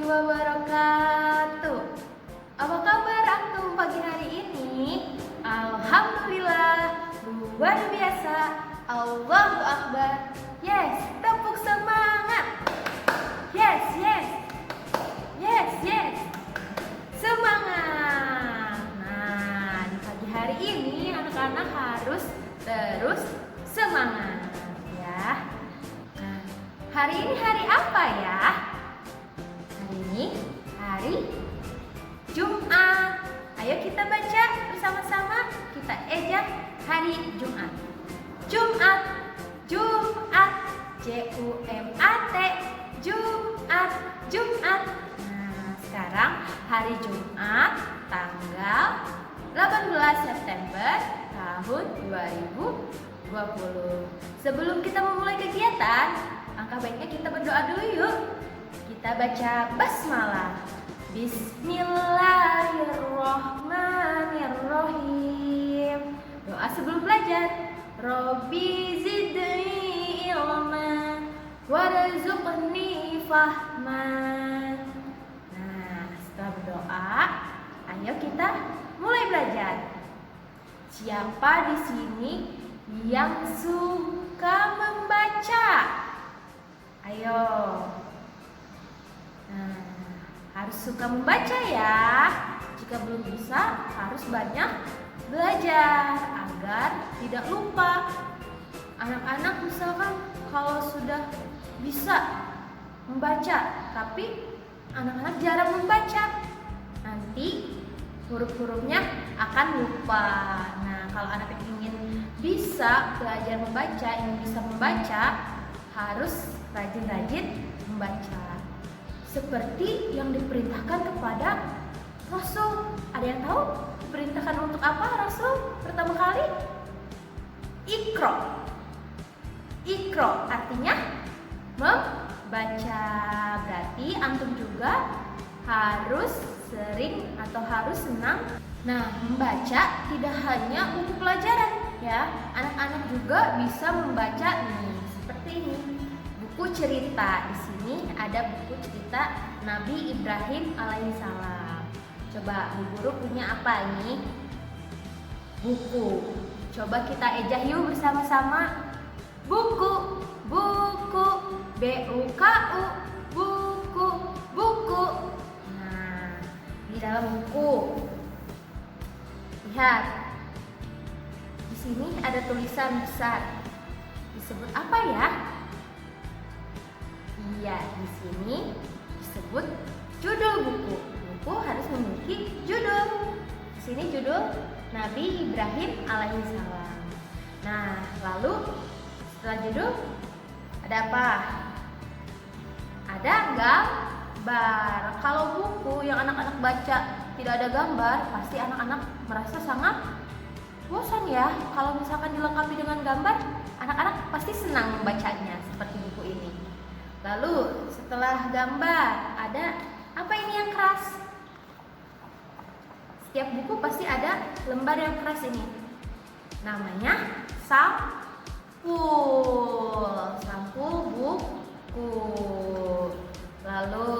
wabarakatuh. Apa kabar antum pagi hari ini? Alhamdulillah, luar biasa. Allahu Akbar. Yes, tepuk semangat. Yes, yes. Yes, yes. Semangat. Nah, di pagi hari ini anak-anak harus terus semangat ya. Nah, hari ini hari apa ya? Hari ini hari Jumat. Ayo kita baca bersama-sama. Kita ejak hari Jumat. Jumat, Jumat, J-U-M-A-T, Jumat, Jumat. Nah, sekarang hari Jumat tanggal 18 September tahun 2020. Sebelum kita memulai kegiatan, angka baiknya kita berdoa dulu yuk. Kita baca basmalah. Bismillahirrohmanirrohim. Doa sebelum belajar. Robbi zidni ilma warzuqni fahman. Nah, setelah berdoa, ayo kita mulai belajar. Siapa di sini yang suka membaca? Ayo. Nah, harus suka membaca ya. Jika belum bisa, harus banyak belajar agar tidak lupa. Anak-anak misalkan kalau sudah bisa membaca, tapi anak-anak jarang membaca, nanti huruf-hurufnya akan lupa. Nah, kalau anak ingin bisa belajar membaca, ingin bisa membaca, harus rajin-rajin membaca. Seperti yang diperintahkan kepada Rasul. Ada yang tahu diperintahkan untuk apa Rasul pertama kali? Iqra. Iqra artinya membaca. Berarti antum juga harus sering atau harus senang. Nah, membaca tidak hanya buku pelajaran ya. Anak-anak juga bisa membaca nih, seperti ini. Buku cerita. Di sini ada buku cerita Nabi Ibrahim alaihissalam. Coba Bu Guru punya apa ini? Buku. Coba kita ejah yuk bersama-sama. Buku, buku, B-U-K-U, buku, buku. Nah, di dalam buku. Lihat. Di sini ada tulisan besar. Disebut apa ya? Iya, di sini disebut judul buku. Buku harus memiliki judul. Di sini judul Nabi Ibrahim alaihissalam. Nah, lalu setelah judul ada apa? Ada gambar. Kalau buku yang anak-anak baca tidak ada gambar, pasti anak-anak merasa sangat bosan ya. Kalau misalkan dilengkapi dengan gambar, anak-anak pasti senang membacanya seperti buku ini. Lalu setelah gambar ada apa ini yang keras? Setiap buku pasti ada lembar yang keras ini. Namanya sampul. Sampul buku. Lalu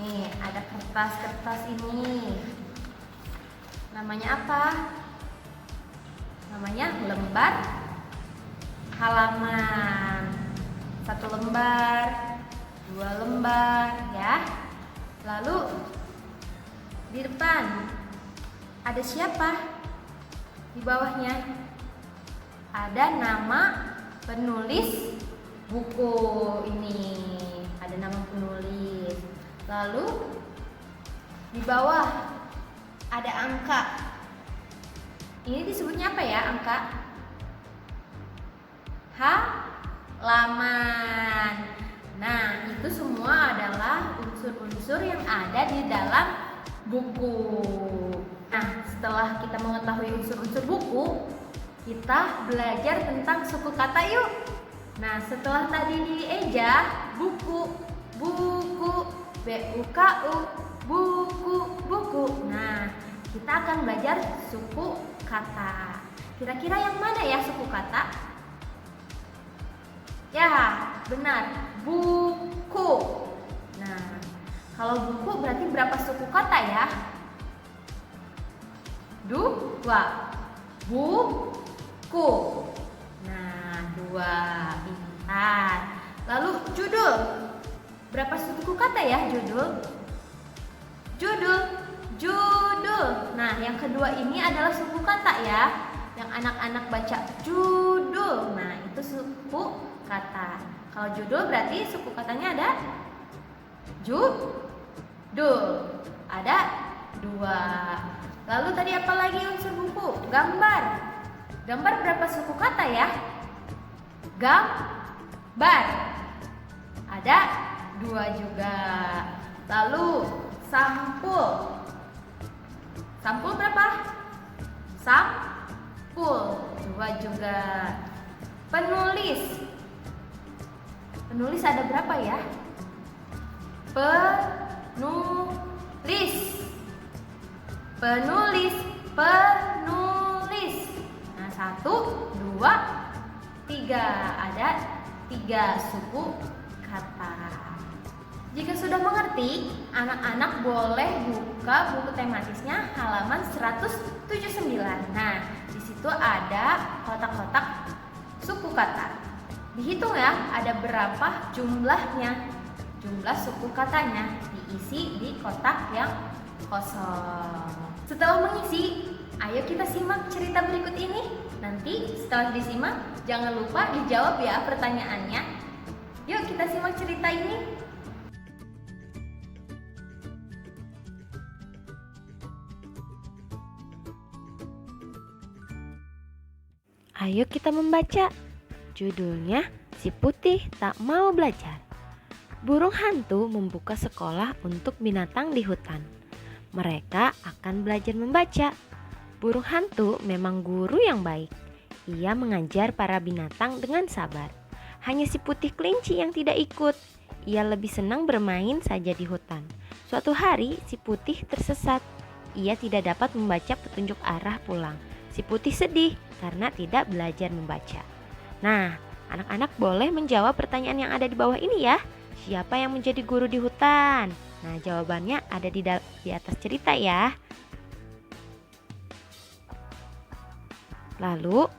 nih ada kertas-kertas ini. Namanya apa? Namanya lembar halaman. 1 lembar, 2 lembar ya. Lalu di depan ada siapa? Di bawahnya ada nama penulis buku ini. Ada nama penulis. Lalu di bawah ada angka. Ini disebutnya apa ya angka? Halaman. Nah, itu semua adalah unsur-unsur yang ada di dalam buku. Nah, setelah kita mengetahui unsur-unsur buku, kita belajar tentang suku kata yuk. Nah, setelah tadi dieja buku, buku, B-U-K-U, buku, buku. Nah, kita akan belajar suku kata. Kira-kira yang mana ya suku kata? Ya, benar, buku. Nah, Kalau buku berarti berapa suku kata ya? 2. Buku. Nah, 2. Pintar. Lalu judul. Berapa suku kata ya judul? Judul. Nah, yang kedua ini adalah suku kata ya. Yang anak-anak baca judul. Nah, itu suku kata. Kalau judul berarti suku katanya ada judul. Ada 2. Lalu tadi apa lagi unsur buku? Gambar. Gambar berapa suku kata ya? Gambar. Ada 2 juga. Lalu sampul. Sampul berapa? Sampul 2 juga. Penulis. Penulis ada berapa ya? Penulis. Nah, 1, 2, 3. Ada 3 suku kata. Jika sudah mengerti, anak-anak boleh buka buku tematisnya halaman 179. Nah, di situ ada kotak-kotak suku kata. Dihitung ya, ada berapa jumlahnya. Jumlah suku katanya diisi di kotak yang kosong. Setelah mengisi, ayo kita simak cerita berikut ini. Nanti setelah disimak, jangan lupa dijawab ya pertanyaannya. Yuk kita simak cerita ini. Ayo kita membaca. Judulnya Si Putih Tak Mau Belajar. Burung hantu membuka sekolah untuk binatang di hutan. Mereka akan belajar membaca. Burung hantu memang guru yang baik. Ia mengajar para binatang dengan sabar. Hanya si putih kelinci yang tidak ikut. Ia lebih senang bermain saja di hutan. Suatu hari si putih tersesat. Ia tidak dapat membaca petunjuk arah pulang. Si putih sedih karena tidak belajar membaca. Nah, anak-anak boleh menjawab pertanyaan yang ada di bawah ini ya. Siapa yang menjadi guru di hutan? Nah, jawabannya ada di atas cerita ya. Lalu,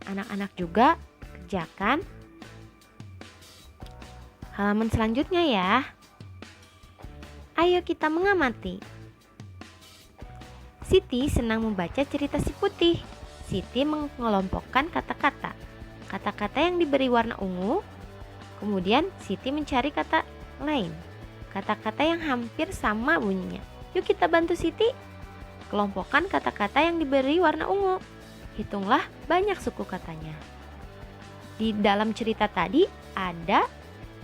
anak-anak juga kerjakan halaman selanjutnya ya. Ayo kita mengamati. Siti senang membaca cerita si putih. Siti mengelompokkan kata-kata. Kata-kata yang diberi warna ungu. Kemudian Siti mencari kata lain. Kata-kata yang hampir sama bunyinya. Yuk kita bantu Siti. Kelompokkan kata-kata yang diberi warna ungu. Hitunglah banyak suku katanya. Di dalam cerita tadi ada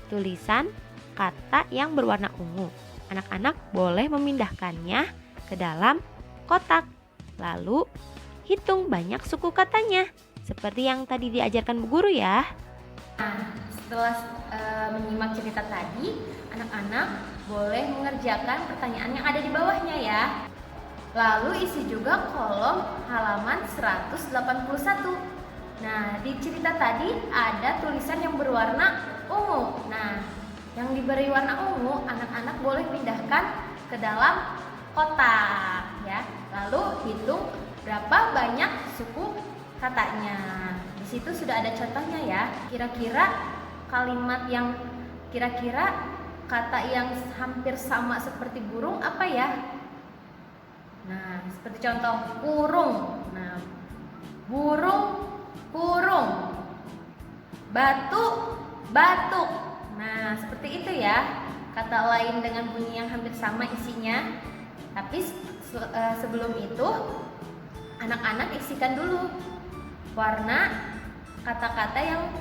tulisan kata yang berwarna ungu. Anak-anak boleh memindahkannya ke dalam kotak. Lalu hitung banyak suku katanya. Seperti yang tadi diajarkan Bu Guru ya. Nah, setelah menyimak cerita tadi, anak-anak boleh mengerjakan pertanyaan yang ada di bawahnya ya. Lalu isi juga kolom halaman 181. Nah, di cerita tadi ada tulisan yang berwarna ungu. Nah, yang diberi warna ungu, anak-anak boleh pindahkan ke dalam kotak ya. Lalu hitung berapa banyak suku katanya. Di situ sudah ada contohnya ya. Kira-kira kata yang hampir sama seperti burung apa ya? Nah, seperti contoh kurung. Nah, burung, kurung. Batu, batuk. Nah, seperti itu ya. Kata lain dengan bunyi yang hampir sama isinya. Tapi sebelum itu, anak-anak isikan dulu warna kata-kata yang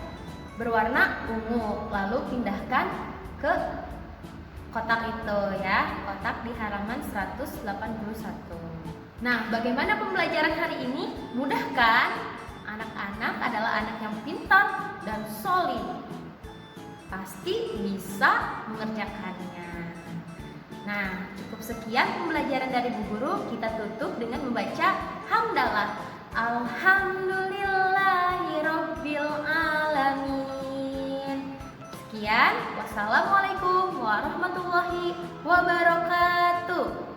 berwarna ungu. Lalu pindahkan ke kotak itu ya, kotak di halaman 181. Nah, bagaimana pembelajaran hari ini? Mudah kan? Anak-anak adalah anak yang pintar dan solid. Pasti bisa mengerjakannya. Nah, cukup sekian pembelajaran dari Bu Guru. Kita tutup dengan membaca hamdalah. Alhamdulillahirabbil alamin. Sekian, wassalamualaikum warahmatullahi warahmatullahi wabarakatuh.